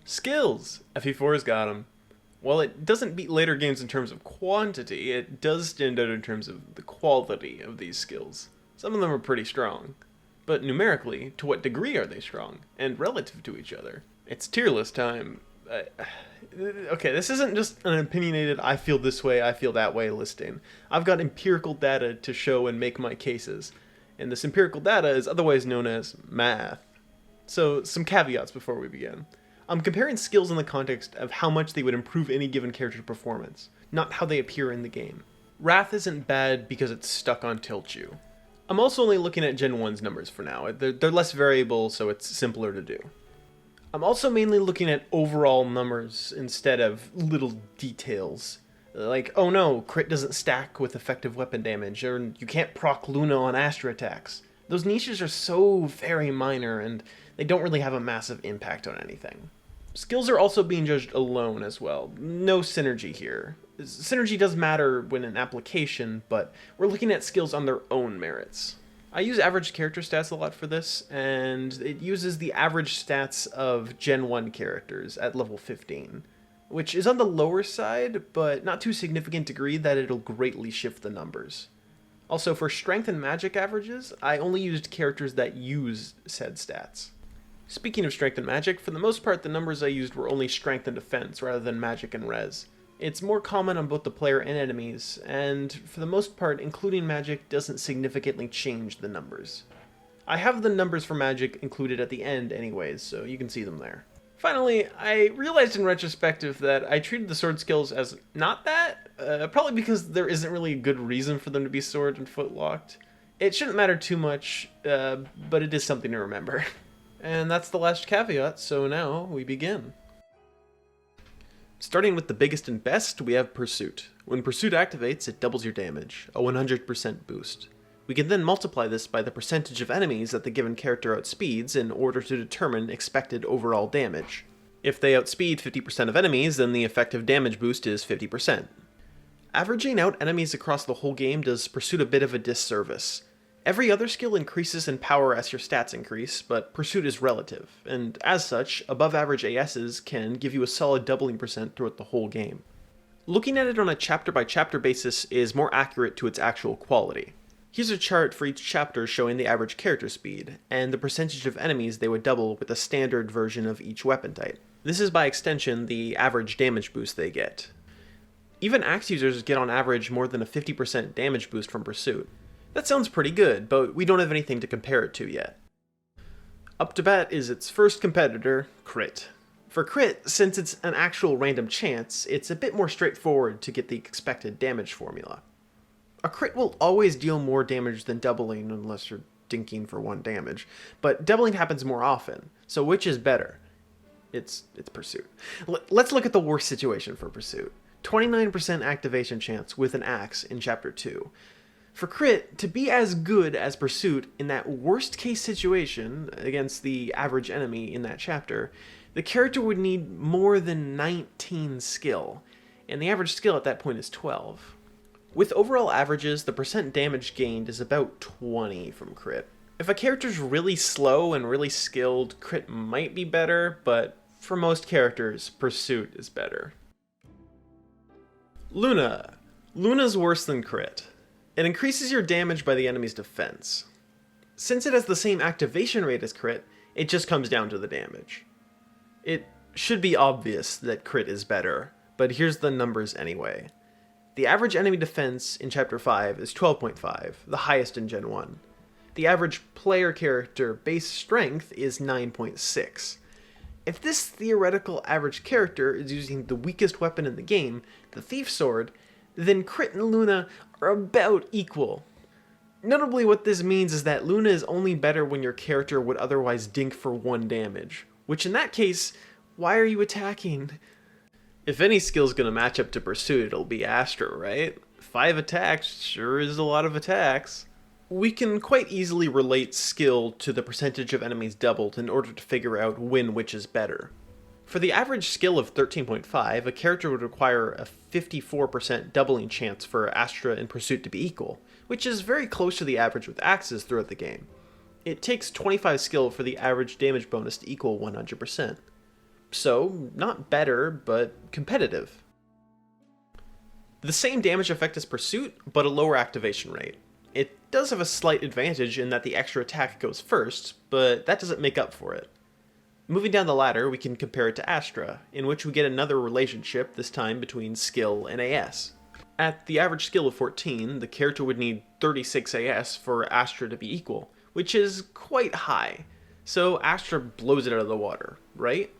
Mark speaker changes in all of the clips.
Speaker 1: Skills! Fe4's got them. While it doesn't beat later games in terms of quantity, it does stand out in terms of the quality of these skills. Some of them are pretty strong. But numerically, to what degree are they strong? And relative to each other? It's tier list time. Okay, this isn't just an opinionated I feel this way, I feel that way listing. I've got empirical data to show and make my cases. And this empirical data is otherwise known as math. So, some caveats before we begin. I'm comparing skills in the context of how much they would improve any given character's performance, not how they appear in the game. Wrath isn't bad because it's stuck on Tilchu. I'm also only looking at Gen 1's numbers for now. They're less variable, so it's simpler to do. I'm also mainly looking at overall numbers instead of little details. Like, oh no, crit doesn't stack with effective weapon damage, or you can't proc Luna on Astra attacks. Those niches are so very minor, and they don't really have a massive impact on anything. Skills are also being judged alone as well. No synergy here. Synergy does matter when in application, but we're looking at skills on their own merits. I use average character stats a lot for this, and it uses the average stats of Gen 1 characters at level 15, which is on the lower side, but not to a significant degree that it'll greatly shift the numbers. Also, for strength and magic averages, I only used characters that use said stats. Speaking of strength and magic, for the most part the numbers I used were only strength and defense rather than magic and res. It's more common on both the player and enemies, and for the most part including magic doesn't significantly change the numbers. I have the numbers for magic included at the end anyways, so you can see them there. Finally, I realized in retrospective that I treated the sword skills as not that, probably because there isn't really a good reason for them to be sword and foot locked. It shouldn't matter too much, but it is something to remember. And that's the last caveat, so now we begin. Starting with the biggest and best, we have Pursuit. When Pursuit activates, it doubles your damage, a 100% boost. We can then multiply this by the percentage of enemies that the given character outspeeds in order to determine expected overall damage. If they outspeed 50% of enemies, then the effective damage boost is 50%. Averaging out enemies across the whole game does Pursuit a bit of a disservice. Every other skill increases in power as your stats increase, but Pursuit is relative, and as such, above average ASs can give you a solid doubling percent throughout the whole game. Looking at it on a chapter by chapter basis is more accurate to its actual quality. Here's a chart for each chapter showing the average character speed, and the percentage of enemies they would double with a standard version of each weapon type. This is by extension the average damage boost they get. Even axe users get on average more than a 50% damage boost from Pursuit. That sounds pretty good, but we don't have anything to compare it to yet. Up to bat is its first competitor, Crit. For Crit, since it's an actual random chance, it's a bit more straightforward to get the expected damage formula. A crit will always deal more damage than doubling unless you're dinking for 1 damage, but doubling happens more often, so which is better? It's Pursuit. Let's look at the worst situation for Pursuit. 29% activation chance with an axe in Chapter 2. For Crit, to be as good as Pursuit in that worst case situation against the average enemy in that chapter, the character would need more than 19 skill, and the average skill at that point is 12. With overall averages, the percent damage gained is about 20 from Crit. If a character's really slow and really skilled, Crit might be better, but for most characters, Pursuit is better. Luna. Luna's worse than Crit. It increases your damage by the enemy's defense. Since it has the same activation rate as Crit, it just comes down to the damage. It should be obvious that Crit is better, but here's the numbers anyway. The average enemy defense in Chapter 5 is 12.5, the highest in Gen 1. The average player character base strength is 9.6. If this theoretical average character is using the weakest weapon in the game, the Thief Sword, then Crit and Luna are about equal. Notably, what this means is that Luna is only better when your character would otherwise dink for 1 damage, which in that case, why are you attacking? If any skill's gonna match up to Pursuit, it'll be Astra, right? 5 attacks sure is a lot of attacks. We can quite easily relate skill to the percentage of enemies doubled in order to figure out which is better. For the average skill of 13.5, a character would require a 54% doubling chance for Astra and Pursuit to be equal, which is very close to the average with axes throughout the game. It takes 25 skill for the average damage bonus to equal 100%. So, not better, but competitive. The same damage effect as Pursuit, but a lower activation rate. It does have a slight advantage in that the extra attack goes first, but that doesn't make up for it. Moving down the ladder, we can compare it to Astra, in which we get another relationship, this time between skill and AS. At the average skill of 14, the character would need 36 AS for Astra to be equal, which is quite high. So Astra blows it out of the water, right?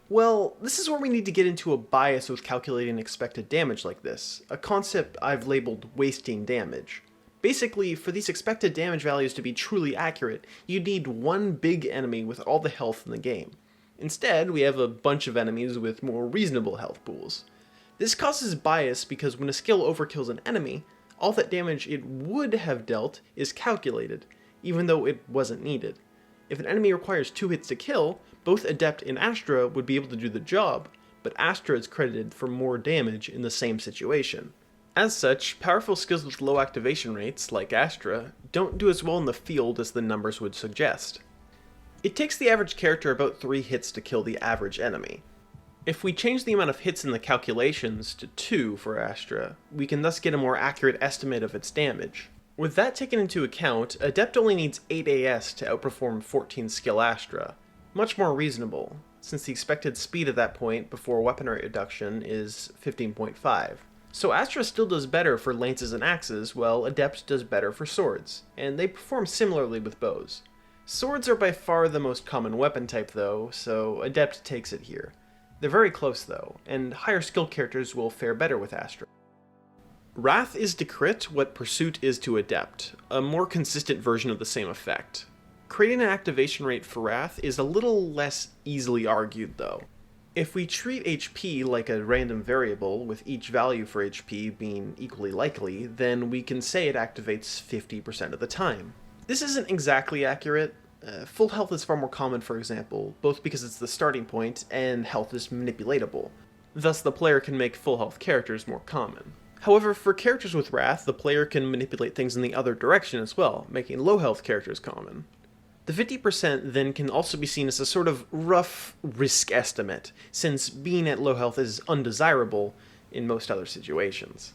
Speaker 1: Well, this is where we need to get into a bias with calculating expected damage like this, a concept I've labeled wasting damage. Basically, for these expected damage values to be truly accurate, you'd need one big enemy with all the health in the game. Instead, we have a bunch of enemies with more reasonable health pools. This causes bias because when a skill overkills an enemy, all that damage it would have dealt is calculated, even though it wasn't needed. If an enemy requires 2 hits to kill, both Adept and Astra would be able to do the job, but Astra is credited for more damage in the same situation. As such, powerful skills with low activation rates, like Astra, don't do as well in the field as the numbers would suggest. It takes the average character about 3 hits to kill the average enemy. If we change the amount of hits in the calculations to 2 for Astra, we can thus get a more accurate estimate of its damage. With that taken into account, Adept only needs 8 AS to outperform 14 skill Astra. Much more reasonable, since the expected speed at that point before weapon rate reduction is 15.5. So Astra still does better for lances and axes, while Adept does better for swords, and they perform similarly with bows. Swords are by far the most common weapon type though, so Adept takes it here. They're very close though, and higher skill characters will fare better with Astra. Wrath is to crit what Pursuit is to Adept, a more consistent version of the same effect. Creating an activation rate for Wrath is a little less easily argued though. If we treat HP like a random variable, with each value for HP being equally likely, then we can say it activates 50% of the time. This isn't exactly accurate. Full health is far more common, for example, both because it's the starting point and health is manipulatable. Thus, the player can make full health characters more common. However, for characters with Wrath, the player can manipulate things in the other direction as well, making low health characters common. The 50% then can also be seen as a sort of rough risk estimate, since being at low health is undesirable in most other situations.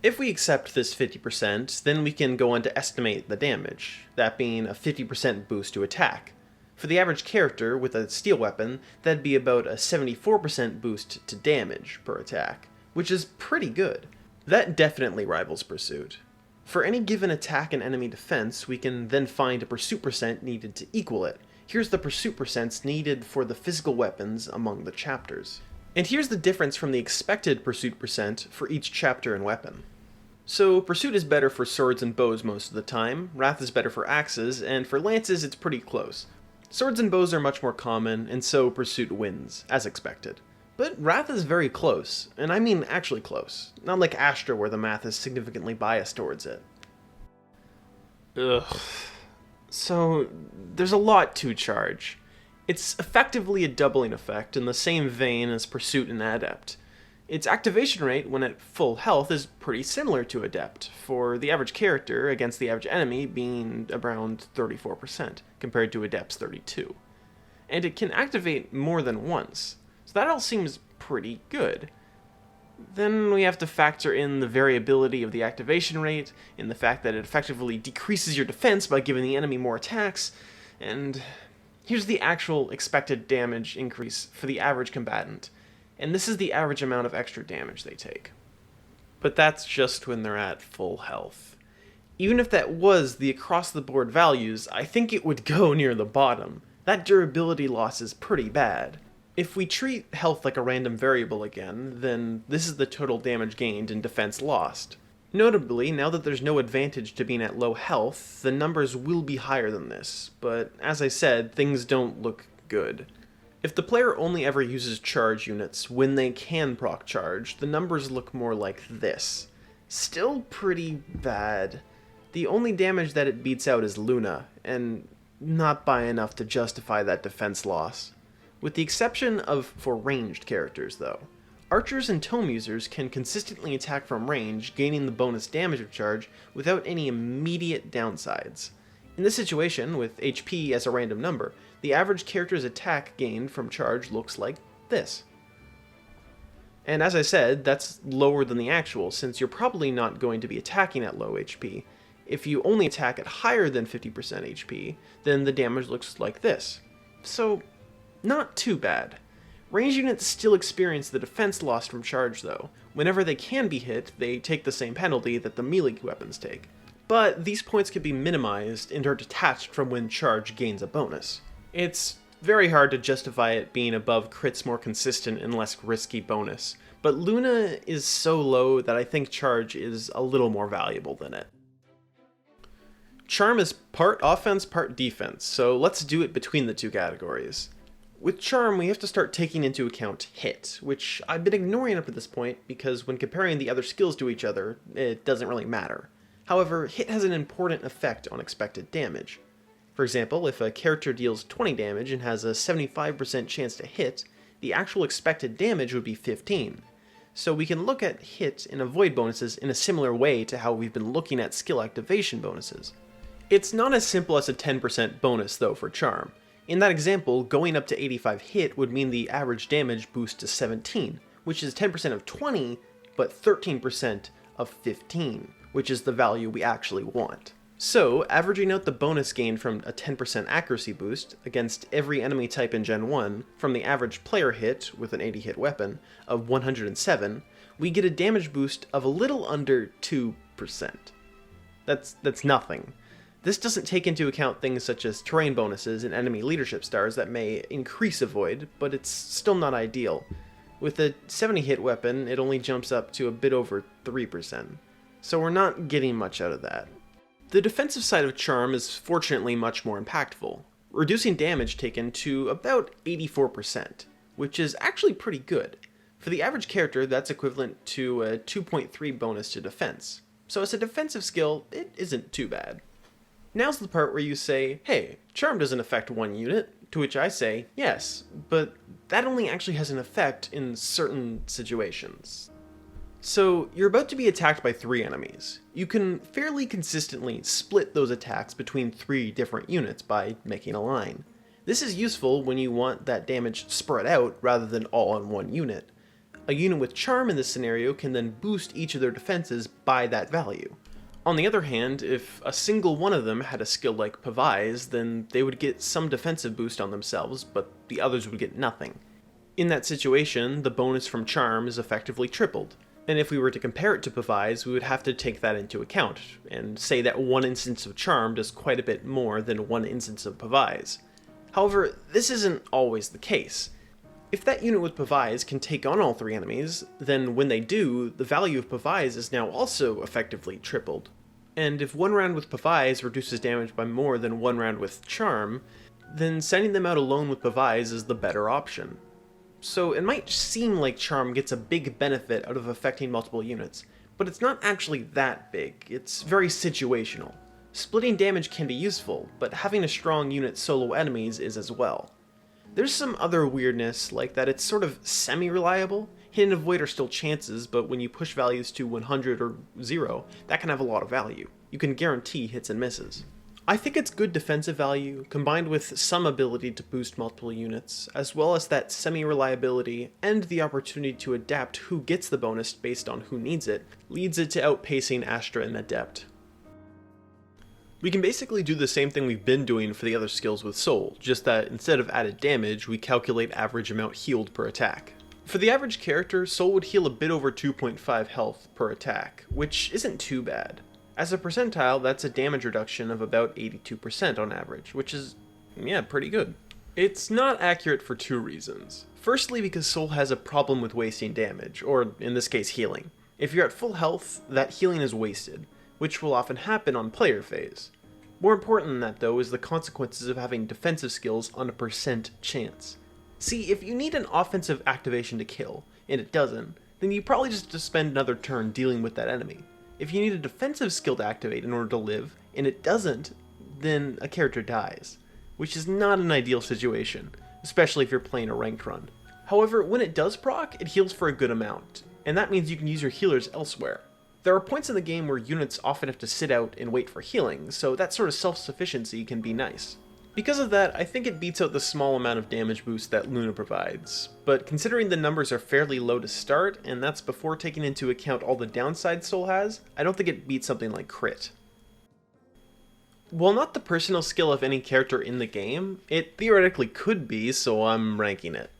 Speaker 1: If we accept this 50%, then we can go on to estimate the damage, that being a 50% boost to attack. For the average character with a steel weapon, that'd be about a 74% boost to damage per attack, which is pretty good. That definitely rivals Pursuit. For any given attack and enemy defense, we can then find a Pursuit percent needed to equal it. Here's the Pursuit percents needed for the physical weapons among the chapters. And here's the difference from the expected Pursuit percent for each chapter and weapon. So Pursuit is better for swords and bows most of the time, Wrath is better for axes, and for lances it's pretty close. Swords and bows are much more common, and so Pursuit wins, as expected. But Wrath is very close, and I mean actually close, not like Astra where the math is significantly biased towards it. Ugh. So, there's a lot to charge. It's effectively a doubling effect in the same vein as Pursuit and Adept. Its activation rate when at full health is pretty similar to Adept, for the average character against the average enemy being around 34%, compared to Adept's 32%. And it can activate more than once. So that all seems pretty good. Then we have to factor in the variability of the activation rate, in the fact that it effectively decreases your defense by giving the enemy more attacks, and here's the actual expected damage increase for the average combatant, and this is the average amount of extra damage they take. But that's just when they're at full health. Even if that was the across-the-board values, I think it would go near the bottom. That durability loss is pretty bad. If we treat health like a random variable again, then this is the total damage gained and defense lost. Notably, now that there's no advantage to being at low health, the numbers will be higher than this, but as I said, things don't look good. If the player only ever uses charge units when they can proc charge, the numbers look more like this. Still pretty bad. The only damage that it beats out is Luna, and not by enough to justify that defense loss. With the exception of for ranged characters, though. Archers and tome users can consistently attack from range, gaining the bonus damage of charge without any immediate downsides. In this situation, with HP as a random number, the average character's attack gained from charge looks like this. And as I said, that's lower than the actual, since you're probably not going to be attacking at low HP. If you only attack at higher than 50% HP, then the damage looks like this. So, not too bad. Range units still experience the defense lost from charge though. Whenever they can be hit, they take the same penalty that the melee weapons take. But these points can be minimized and are detached from when charge gains a bonus. It's very hard to justify it being above crit's more consistent and less risky bonus, but Luna is so low that I think charge is a little more valuable than it. Charm is part offense, part defense, so let's do it between the two categories. With Charm, we have to start taking into account hit, which I've been ignoring up to this point because when comparing the other skills to each other, it doesn't really matter. However, hit has an important effect on expected damage. For example, if a character deals 20 damage and has a 75% chance to hit, the actual expected damage would be 15. So we can look at hit and avoid bonuses in a similar way to how we've been looking at skill activation bonuses. It's not as simple as a 10% bonus though for Charm. In that example, going up to 85 hit would mean the average damage boosts to 17, which is 10% of 20, but 13% of 15, which is the value we actually want. So, averaging out the bonus gain from a 10% accuracy boost against every enemy type in Gen 1 from the average player hit with an 80 hit weapon of 107, we get a damage boost of a little under 2%. That's nothing. This doesn't take into account things such as terrain bonuses and enemy leadership stars that may increase avoid, but it's still not ideal. With a 70 hit weapon, it only jumps up to a bit over 3%. So we're not getting much out of that. The defensive side of Charm is fortunately much more impactful, reducing damage taken to about 84%, which is actually pretty good. For the average character, that's equivalent to a 2.3 bonus to defense. So as a defensive skill, it isn't too bad. Now's the part where you say, hey, Charm doesn't affect one unit, to which I say, yes, but that only actually has an effect in certain situations. So, you're about to be attacked by 3 enemies. You can fairly consistently split those attacks between 3 different units by making a line. This is useful when you want that damage spread out rather than all on one unit. A unit with Charm in this scenario can then boost each of their defenses by that value. On the other hand, if a single one of them had a skill like Pavise, then they would get some defensive boost on themselves, but the others would get nothing. In that situation, the bonus from Charm is effectively tripled. And if we were to compare it to Pavise, we would have to take that into account, and say that one instance of Charm does quite a bit more than one instance of Pavise. However, this isn't always the case. If that unit with Pavise can take on all 3 enemies, then when they do, the value of Pavise is now also effectively tripled. And if one round with Pavise reduces damage by more than one round with Charm, then sending them out alone with Pavise is the better option. So it might seem like Charm gets a big benefit out of affecting multiple units, but it's not actually that big. It's very situational. Splitting damage can be useful, but having a strong unit solo enemies is as well. There's some other weirdness, like that it's sort of semi-reliable. Hit and avoid are still chances, but when you push values to 100 or 0, that can have a lot of value. You can guarantee hits and misses. I think it's good defensive value, combined with some ability to boost multiple units, as well as that semi-reliability and the opportunity to adapt who gets the bonus based on who needs it, leads it to outpacing Astra and Adept. We can basically do the same thing we've been doing for the other skills with Soul, just that instead of added damage, we calculate average amount healed per attack. For the average character, Soul would heal a bit over 2.5 health per attack, which isn't too bad. As a percentile, that's a damage reduction of about 82% on average, which is, pretty good. It's not accurate for 2 reasons. Firstly, because Soul has a problem with wasting damage, or in this case healing. If you're at full health, that healing is wasted, which will often happen on player phase. More important than that though is the consequences of having defensive skills on a percent chance. See, if you need an offensive activation to kill, and it doesn't, then you probably just have to spend another turn dealing with that enemy. If you need a defensive skill to activate in order to live, and it doesn't, then a character dies, which is not an ideal situation, especially if you're playing a ranked run. However, when it does proc, it heals for a good amount, and that means you can use your healers elsewhere. There are points in the game where units often have to sit out and wait for healing, so that sort of self-sufficiency can be nice. Because of that, I think it beats out the small amount of damage boost that Luna provides, but considering the numbers are fairly low to start, and that's before taking into account all the downsides Soul has, I don't think it beats something like Crit. While not the personal skill of any character in the game, it theoretically could be, so I'm ranking it.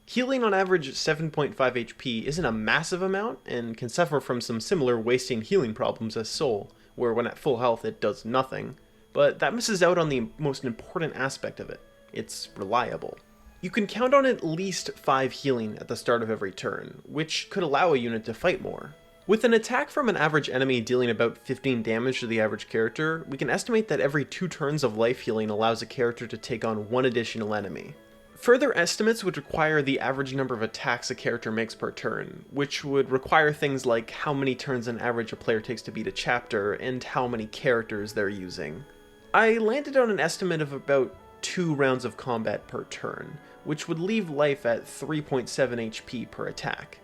Speaker 1: Healing on average 7.5 HP isn't a massive amount, and can suffer from some similar wasting healing problems as Soul, where when at full health it does nothing. But that misses out on the most important aspect of it. It's reliable. You can count on at least 5 healing at the start of every turn, which could allow a unit to fight more. With an attack from an average enemy dealing about 15 damage to the average character, we can estimate that every 2 turns of life healing allows a character to take on 1 additional enemy. Further estimates would require the average number of attacks a character makes per turn, which would require things like how many turns on average a player takes to beat a chapter, and how many characters they're using. I landed on an estimate of about 2 rounds of combat per turn, which would leave life at 3.7 HP per attack.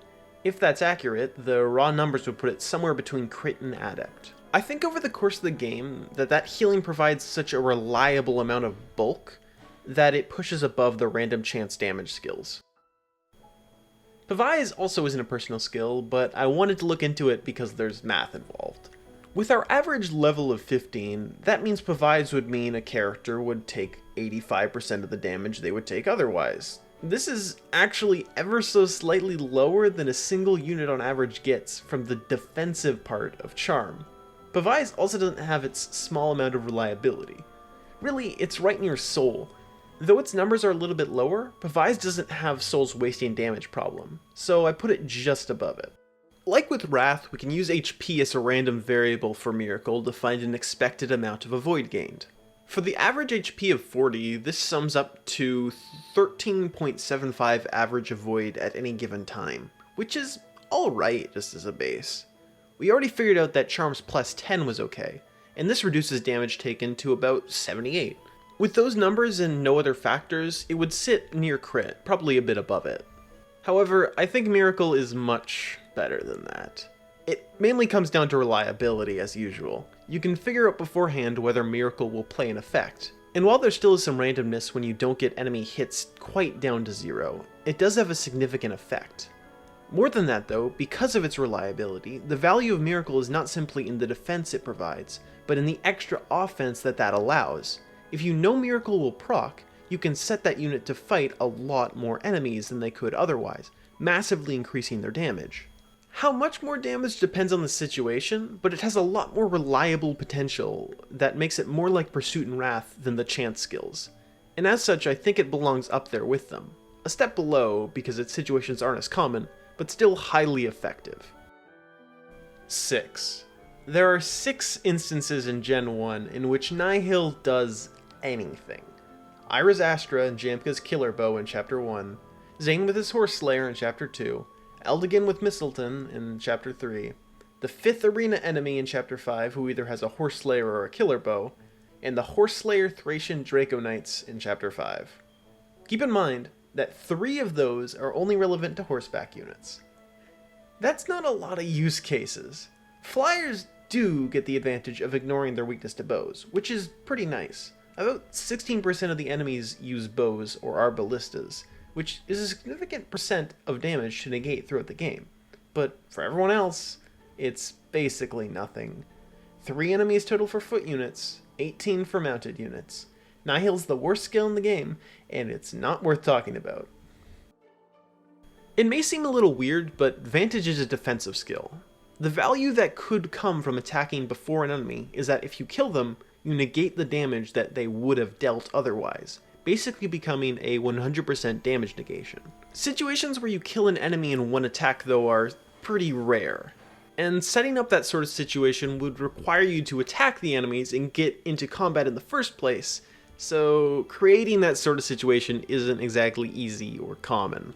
Speaker 1: If that's accurate, the raw numbers would put it somewhere between Crit and Adept. I think over the course of the game, that healing provides such a reliable amount of bulk that it pushes above the random chance damage skills. Pavise also isn't a personal skill, but I wanted to look into it because there's math involved. With our average level of 15, that means Pavise would mean a character would take 85% of the damage they would take otherwise. This is actually ever so slightly lower than a single unit on average gets from the defensive part of Charm. Pavise also doesn't have its small amount of reliability. Really, it's right near Soul. Though its numbers are a little bit lower, Pavise doesn't have Soul's wasting damage problem, so I put it just above it. Like with Wrath, we can use HP as a random variable for Miracle to find an expected amount of avoid gained. For the average HP of 40, this sums up to 13.75 average avoid at any given time, which is alright just as a base. We already figured out that Charms plus 10 was okay, and this reduces damage taken to about 78. With those numbers and no other factors, it would sit near Crit, probably a bit above it. However, I think Miracle is much better than that. It mainly comes down to reliability as usual. You can figure out beforehand whether Miracle will play an effect. And while there still is some randomness when you don't get enemy hits quite down to 0, it does have a significant effect. More than that though, because of its reliability, the value of Miracle is not simply in the defense it provides, but in the extra offense that allows. If you know Miracle will proc, you can set that unit to fight a lot more enemies than they could otherwise, massively increasing their damage. How much more damage depends on the situation, but it has a lot more reliable potential that makes it more like Pursuit and Wrath than the chance skills. And as such, I think it belongs up there with them. A step below because its situations aren't as common, but still highly effective. 6. There are 6 instances in Gen 1 in which Nihil does anything. Ira's Astra and Jamka's Killer Bow in Chapter 1, Zane with his Horse Slayer in Chapter 2, Eldigan with Mistleton in Chapter 3, the 5th arena enemy in Chapter 5 who either has a Horse Slayer or a Killer Bow, and the Horse Slayer Thracian Draco Knights in Chapter 5. Keep in mind that 3 of those are only relevant to horseback units. That's not a lot of use cases. Flyers do get the advantage of ignoring their weakness to bows, which is pretty nice. About 16% of the enemies use bows or are ballistas, which is a significant percent of damage to negate throughout the game. But for everyone else, it's basically nothing. 3 enemies total for foot units, 18 for mounted units. Nihil's the worst skill in the game, and it's not worth talking about. It may seem a little weird, but Vantage is a defensive skill. The value that could come from attacking before an enemy is that if you kill them, you negate the damage that they would have dealt otherwise, basically becoming a 100% damage negation. Situations where you kill an enemy in one attack though are pretty rare, and setting up that sort of situation would require you to attack the enemies and get into combat in the first place, so creating that sort of situation isn't exactly easy or common.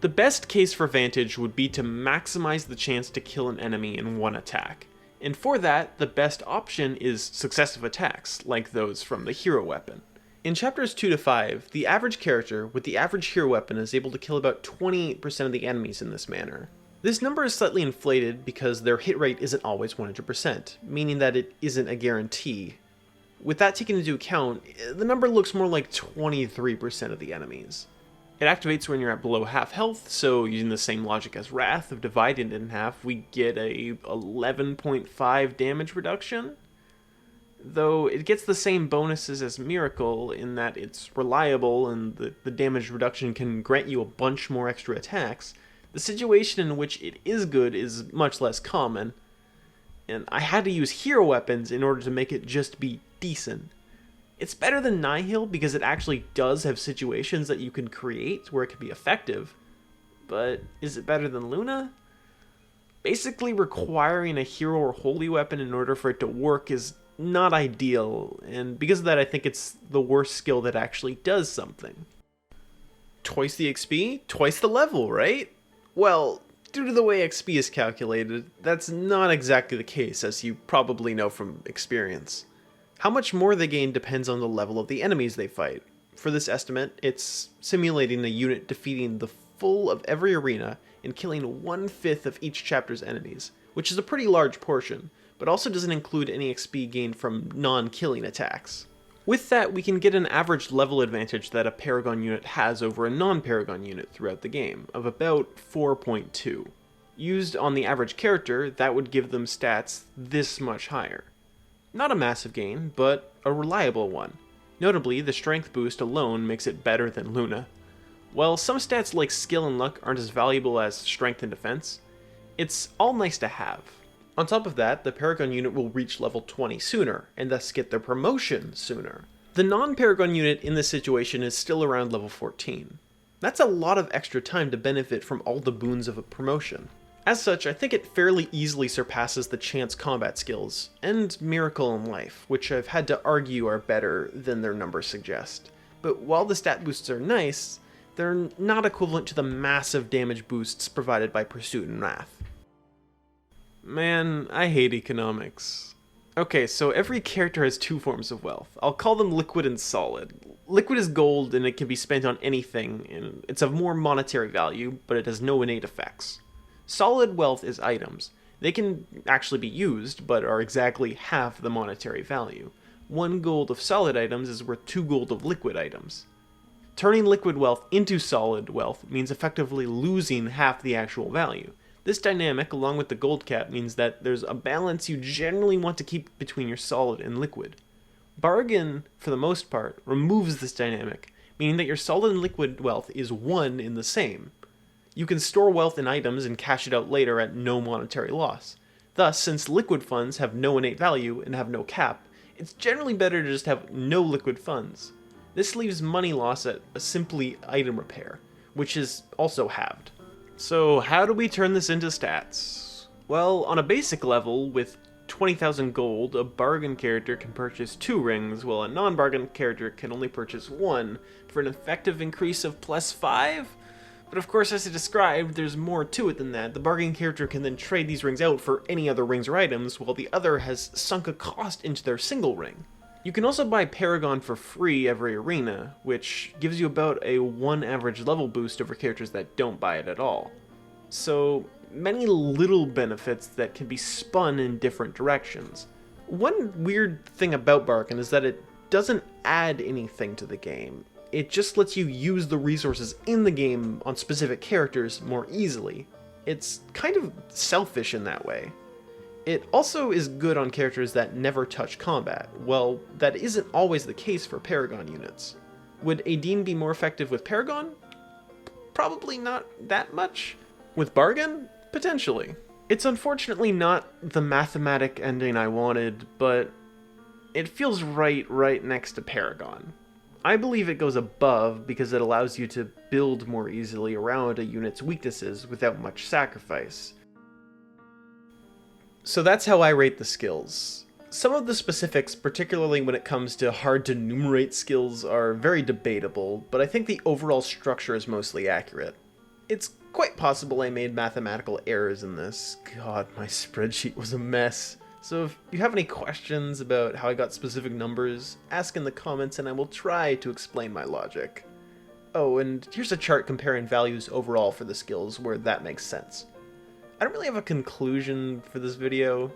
Speaker 1: The best case for Vantage would be to maximize the chance to kill an enemy in one attack. And for that, the best option is successive attacks, like those from the hero weapon. In chapters 2 to 5, the average character with the average hero weapon is able to kill about 28% of the enemies in this manner. This number is slightly inflated because their hit rate isn't always 100%, meaning that it isn't a guarantee. With that taken into account, the number looks more like 23% of the enemies. It activates when you're at below half health, so using the same logic as Wrath of dividing it in half, we get a 11.5 damage reduction. Though it gets the same bonuses as Miracle in that it's reliable and the damage reduction can grant you a bunch more extra attacks, the situation in which it is good is much less common, and I had to use hero weapons in order to make it just be decent. It's better than Nihil because it actually does have situations that you can create where it can be effective, but is it better than Luna? Basically requiring a hero or holy weapon in order for it to work is not ideal, and because of that I think it's the worst skill that actually does something. Twice the XP, twice the level, right? Well, due to the way XP is calculated, that's not exactly the case, as you probably know from experience. How much more they gain depends on the level of the enemies they fight. For this estimate, it's simulating a unit defeating the full of every arena and killing 1/5 of each chapter's enemies, which is a pretty large portion, but also doesn't include any XP gained from non-killing attacks. With that, we can get an average level advantage that a Paragon unit has over a non-Paragon unit throughout the game, of about 4.2. Used on the average character, that would give them stats this much higher. Not a massive gain, but a reliable one. Notably, the strength boost alone makes it better than Luna. While some stats like skill and luck aren't as valuable as strength and defense, it's all nice to have. On top of that, the Paragon unit will reach level 20 sooner, and thus get their promotion sooner. The non-Paragon unit in this situation is still around level 14. That's a lot of extra time to benefit from all the boons of a promotion. As such, I think it fairly easily surpasses the chance combat skills, and Miracle in Life, which I've had to argue are better than their numbers suggest. But while the stat boosts are nice, they're not equivalent to the massive damage boosts provided by Pursuit and Wrath. Man, I hate economics. Okay, so every character has two forms of wealth. I'll call them liquid and solid. Liquid is gold and it can be spent on anything, and it's of more monetary value, but it has no innate effects. Solid wealth is items. They can actually be used, but are exactly half the monetary value. 1 gold of solid items is worth 2 gold of liquid items. Turning liquid wealth into solid wealth means effectively losing half the actual value. This dynamic, along with the gold cap, means that there's a balance you generally want to keep between your solid and liquid. Bargain, for the most part, removes this dynamic, meaning that your solid and liquid wealth is one in the same. You can store wealth in items and cash it out later at no monetary loss. Thus, since liquid funds have no innate value and have no cap, it's generally better to just have no liquid funds. This leaves money loss at a simply item repair, which is also halved. So how do we turn this into stats? Well, on a basic level, with 20,000 gold, a bargain character can purchase 2 rings, while a non-bargain character can only purchase 1, for an effective increase of +5? But of course, as I described, there's more to it than that. The bargain character can then trade these rings out for any other rings or items, while the other has sunk a cost into their single ring. You can also buy Paragon for free every arena, which gives you about a 1 average level boost over characters that don't buy it at all. So, many little benefits that can be spun in different directions. One weird thing about Bargain is that it doesn't add anything to the game. It just lets you use the resources in the game on specific characters more easily. It's kind of selfish in that way. It also is good on characters that never touch combat. Well, that isn't always the case for Paragon units. Would Adine be more effective with Paragon? Probably not that much. With Bargain? Potentially. It's unfortunately not the mathematic ending I wanted, but it feels right next to Paragon. I believe it goes above because it allows you to build more easily around a unit's weaknesses without much sacrifice. So that's how I rate the skills. Some of the specifics, particularly when it comes to hard to enumerate skills, are very debatable, but I think the overall structure is mostly accurate. It's quite possible I made mathematical errors in this. God, my spreadsheet was a mess. So if you have any questions about how I got specific numbers, ask in the comments and I will try to explain my logic. Oh, and here's a chart comparing values overall for the skills where that makes sense. I don't really have a conclusion for this video.